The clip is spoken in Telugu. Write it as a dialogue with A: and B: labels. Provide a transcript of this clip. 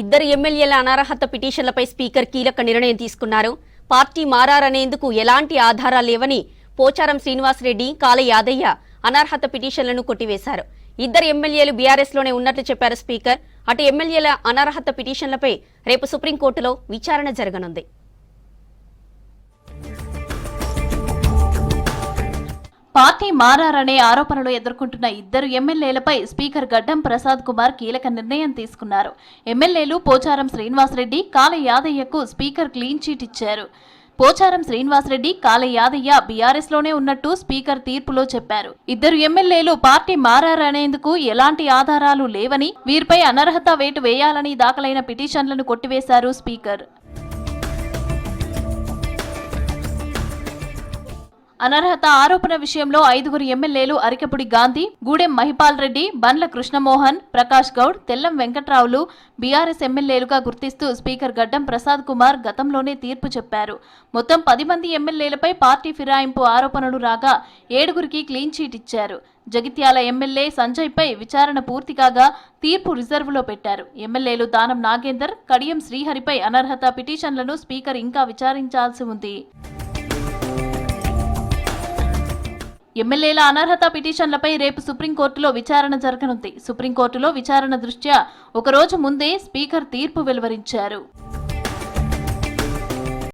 A: ఇద్దరు ఎమ్మెల్యేల అనర్హత పిటిషన్లపై స్పీకర్ కీలక నిర్ణయం తీసుకున్నారు. పార్టీ మారారనేందుకు ఎలాంటి ఆధారాలు లేవని పోచారం శ్రీనివాసరెడ్డి, కాళ యాదయ్య అనర్హత పిటిషన్లను కొట్టివేశారు. ఇద్దరు ఎమ్మెల్యేలు బీఆర్ఎస్ లోనే ఉన్నట్లు చెప్పారు స్పీకర్. అటు ఎమ్మెల్యేల అనర్హత పిటిషన్లపై రేపు సుప్రీంకోర్టులో విచారణ జరగనుంది.
B: పార్టీ మారారనే ఆరోపణలు ఎదుర్కొంటున్న ఇద్దరు ఎమ్మెల్యేలపై స్పీకర్ గడ్డం ప్రసాద్ కుమార్ కీలక నిర్ణయం తీసుకున్నారు. ఎమ్మెల్యేలు పోచారం శ్రీనివాసరెడ్డి, కాళ యాదయ్యకు స్పీకర్ క్లీన్ చీట్ ఇచ్చారు. పోచారం శ్రీనివాసరెడ్డి, కాళ యాదయ్య బీఆర్ఎస్ లోనే ఉన్నట్టు స్పీకర్ తీర్పులో చెప్పారు. ఇద్దరు ఎమ్మెల్యేలు పార్టీ మారారనేందుకు ఎలాంటి ఆధారాలు లేవని, వీరిపై అనర్హత వేటు వేయాలని దాఖలైన పిటిషన్లను కొట్టివేశారు స్పీకర్. అనర్హత ఆరోపణ విషయంలో 5గురు ఎమ్మెల్యేలు అరికపుడి గాంధీ, గూడెం మహిపాల్ రెడ్డి, బండ్ల కృష్ణమోహన్, ప్రకాష్ గౌడ్, తెల్లం వెంకట్రావులు బీఆర్ఎస్ ఎమ్మెల్యేలుగా గుర్తిస్తూ స్పీకర్ గడ్డం ప్రసాద్ కుమార్ గతంలోనే తీర్పు చెప్పారు. మొత్తం 10 మంది ఎమ్మెల్యేలపై పార్టీ ఫిరాయింపు ఆరోపణలు రాగా 7గురికి క్లీన్ చీట్ ఇచ్చారు. జగిత్యాల ఎమ్మెల్యే సంజయ్పై విచారణ పూర్తి కాగా తీర్పు రిజర్వులో పెట్టారు. ఎమ్మెల్యేలు దానం నాగేందర్, కడియం శ్రీహరిపై అనర్హత పిటిషన్లను స్పీకర్ ఇంకా విచారించాల్సి ఉంది. ఎమ్మెల్యేల అనర్హత పిటిషన్లపై రేపు సుప్రీంకోర్టులో విచారణ జరగనుంది. సుప్రీంకోర్టులో విచారణ దృష్ట్యా ఒకరోజు ముందే స్పీకర్ తీర్పు వెలువరించారు.